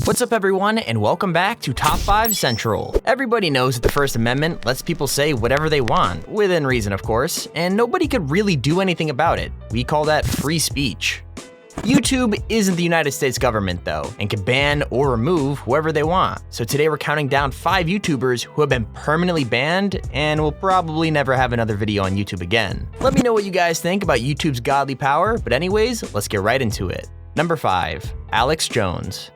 What's up everyone, and welcome back to Top 5 Central. Everybody knows that the First Amendment lets people say whatever they want, within reason of course, and nobody could really do anything about it. We call that free speech. YouTube isn't the United States government though, and can ban or remove whoever they want. So today we're counting down 5 YouTubers who have been permanently banned and will probably never have another video on YouTube again. Let me know what you guys think about YouTube's godly power, but anyways, let's get right into it. Number 5, Alex Jones.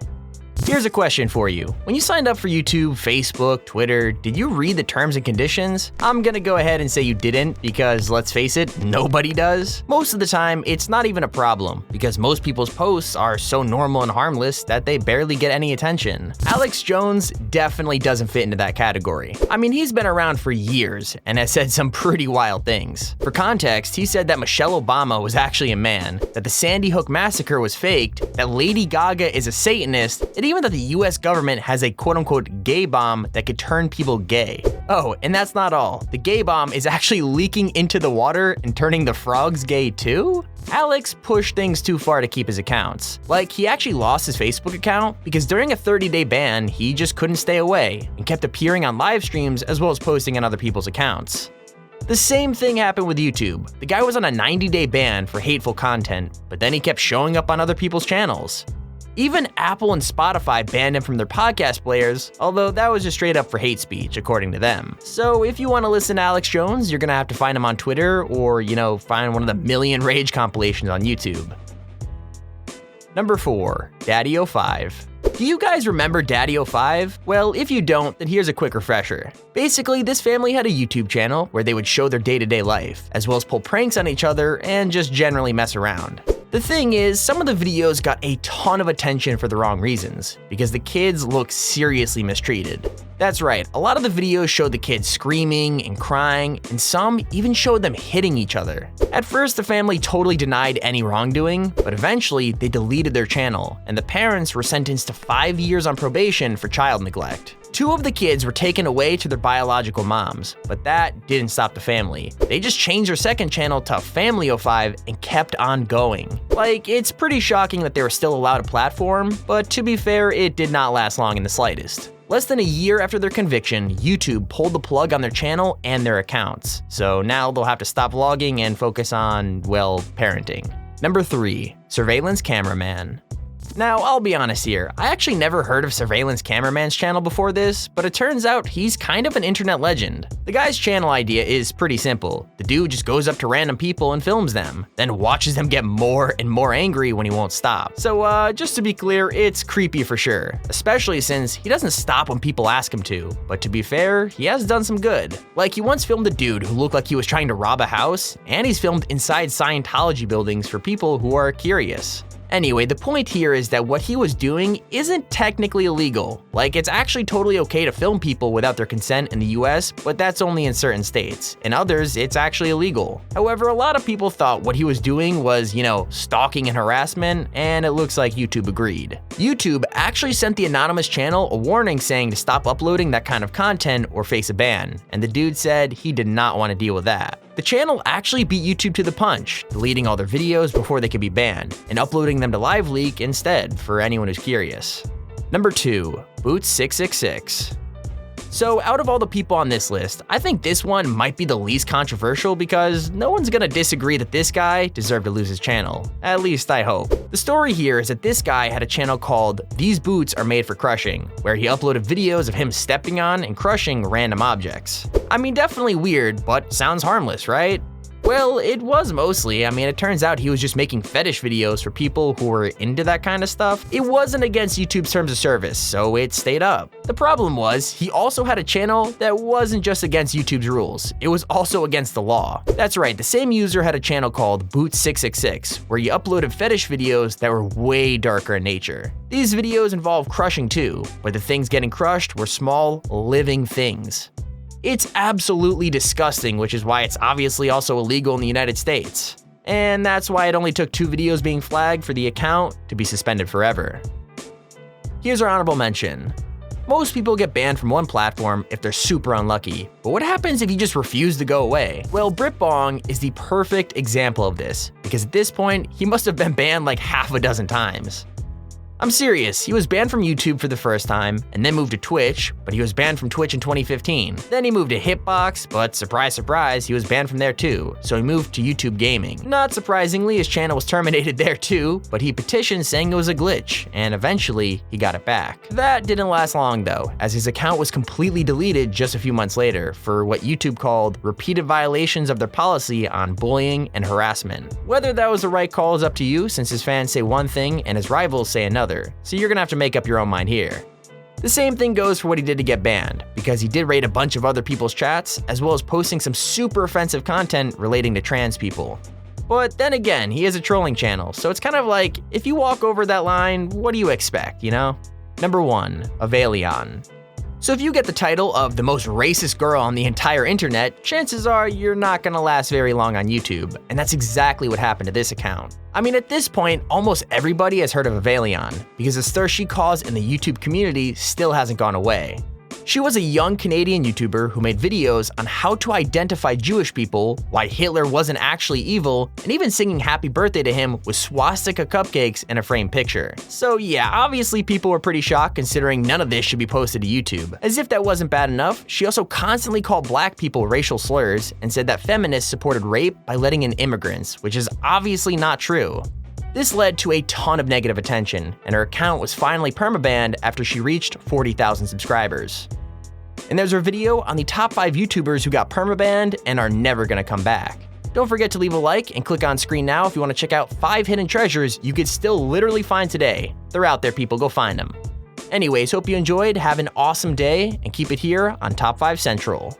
Here's a question for you. When you signed up for YouTube, Facebook, Twitter, did you read the terms and conditions? I'm gonna go ahead and say you didn't because let's face it, nobody does. Most of the time, it's not even a problem because most people's posts are so normal and harmless that they barely get any attention. Alex Jones definitely doesn't fit into that category. I mean, he's been around for years and has said some pretty wild things. For context, he said that Michelle Obama was actually a man, that the Sandy Hook massacre was faked, that Lady Gaga is a Satanist, and even that the US government has a quote-unquote gay bomb that could turn people gay. Oh, and that's not all. The gay bomb is actually leaking into the water and turning the frogs gay too? Alex pushed things too far to keep his accounts. Like, he actually lost his Facebook account because during a 30-day ban, he just couldn't stay away and kept appearing on live streams as well as posting on other people's accounts. The same thing happened with YouTube. The guy was on a 90-day ban for hateful content, but then he kept showing up on other people's channels. Even Apple and Spotify banned him from their podcast players, although that was just straight up for hate speech, according to them. So if you want to listen to Alex Jones, you're gonna have to find him on Twitter or, find one of the million rage compilations on YouTube. Number 4, DaddyoFive. Do you guys remember DaddyoFive? Well, if you don't, then here's a quick refresher. Basically, this family had a YouTube channel where they would show their day-to-day life, as well as pull pranks on each other and just generally mess around. The thing is, some of the videos got a ton of attention for the wrong reasons, because the kids look seriously mistreated. That's right, a lot of the videos showed the kids screaming and crying, and some even showed them hitting each other. At first, the family totally denied any wrongdoing, but eventually they deleted their channel, and the parents were sentenced to 5 years on probation for child neglect. 2 of the kids were taken away to their biological moms, but that didn't stop the family. They just changed their second channel to FamilyOfive and kept on going. Like, it's pretty shocking that they were still allowed a platform, but to be fair, it did not last long in the slightest. Less than a year after their conviction, YouTube pulled the plug on their channel and their accounts, so now they'll have to stop vlogging and focus on, well, parenting. Number 3, Surveillance Cameraman. Now, I'll be honest here, I actually never heard of Surveillance Cameraman's channel before this, but it turns out he's kind of an internet legend. The guy's channel idea is pretty simple. The dude just goes up to random people and films them, then watches them get more and more angry when he won't stop. So just to be clear, it's creepy for sure, especially since he doesn't stop when people ask him to, but to be fair, he has done some good. Like, he once filmed a dude who looked like he was trying to rob a house, and he's filmed inside Scientology buildings for people who are curious. Anyway, the point here is that what he was doing isn't technically illegal. Like, it's actually totally okay to film people without their consent in the US, but that's only in certain states. In others, it's actually illegal. However, a lot of people thought what he was doing was, stalking and harassment, and it looks like YouTube agreed. YouTube actually sent the anonymous channel a warning saying to stop uploading that kind of content or face a ban, and the dude said he did not want to deal with that. The channel actually beat YouTube to the punch, deleting all their videos before they could be banned, and uploading them to LiveLeak instead for anyone who's curious. Number 2, Boots666. So out of all the people on this list, I think this one might be the least controversial because no one's gonna disagree that this guy deserved to lose his channel. At least I hope. The story here is that this guy had a channel called These Boots Are Made for Crushing, where he uploaded videos of him stepping on and crushing random objects. I mean, definitely weird, but sounds harmless, right? Well, it was mostly. I mean, it turns out he was just making fetish videos for people who were into that kind of stuff. It wasn't against YouTube's terms of service, so it stayed up. The problem was, he also had a channel that wasn't just against YouTube's rules, it was also against the law. That's right, the same user had a channel called Boots666, where he uploaded fetish videos that were way darker in nature. These videos involved crushing too, but the things getting crushed were small, living things. It's absolutely disgusting, which is why it's obviously also illegal in the United States. And that's why it only took 2 videos being flagged for the account to be suspended forever. Here's our honorable mention. Most people get banned from one platform if they're super unlucky, but what happens if you just refuse to go away? Well, Brit Bong is the perfect example of this, because at this point, he must have been banned like half a dozen times. I'm serious, he was banned from YouTube for the first time, and then moved to Twitch, but he was banned from Twitch in 2015. Then he moved to Hitbox, but surprise surprise, he was banned from there too, so he moved to YouTube Gaming. Not surprisingly, his channel was terminated there too, but he petitioned saying it was a glitch, and eventually, he got it back. That didn't last long though, as his account was completely deleted just a few months later for what YouTube called repeated violations of their policy on bullying and harassment. Whether that was the right call is up to you, since his fans say one thing and his rivals say another. So you're gonna have to make up your own mind here. The same thing goes for what he did to get banned, because he did raid a bunch of other people's chats, as well as posting some super offensive content relating to trans people. But then again, he is a trolling channel, so it's kind of like, if you walk over that line, what do you expect, you know? Number 1, Ave Leon. So if you get the title of the most racist girl on the entire internet, chances are you're not gonna last very long on YouTube, and that's exactly what happened to this account. I mean, at this point, almost everybody has heard of Ave Leon, because the stir she caused in the YouTube community still hasn't gone away. She was a young Canadian YouTuber who made videos on how to identify Jewish people, why Hitler wasn't actually evil, and even singing happy birthday to him with swastika cupcakes in a framed picture. So yeah, obviously people were pretty shocked considering none of this should be posted to YouTube. As if that wasn't bad enough, she also constantly called black people racial slurs and said that feminists supported rape by letting in immigrants, which is obviously not true. This led to a ton of negative attention, and her account was finally permabanned after she reached 40,000 subscribers. And there's her video on the top 5 YouTubers who got permabanned and are never gonna come back. Don't forget to leave a like and click on screen now if you want to check out 5 hidden treasures you could still literally find today. They're out there, people, go find them. Anyways, hope you enjoyed, have an awesome day, and keep it here on Top 5 Central.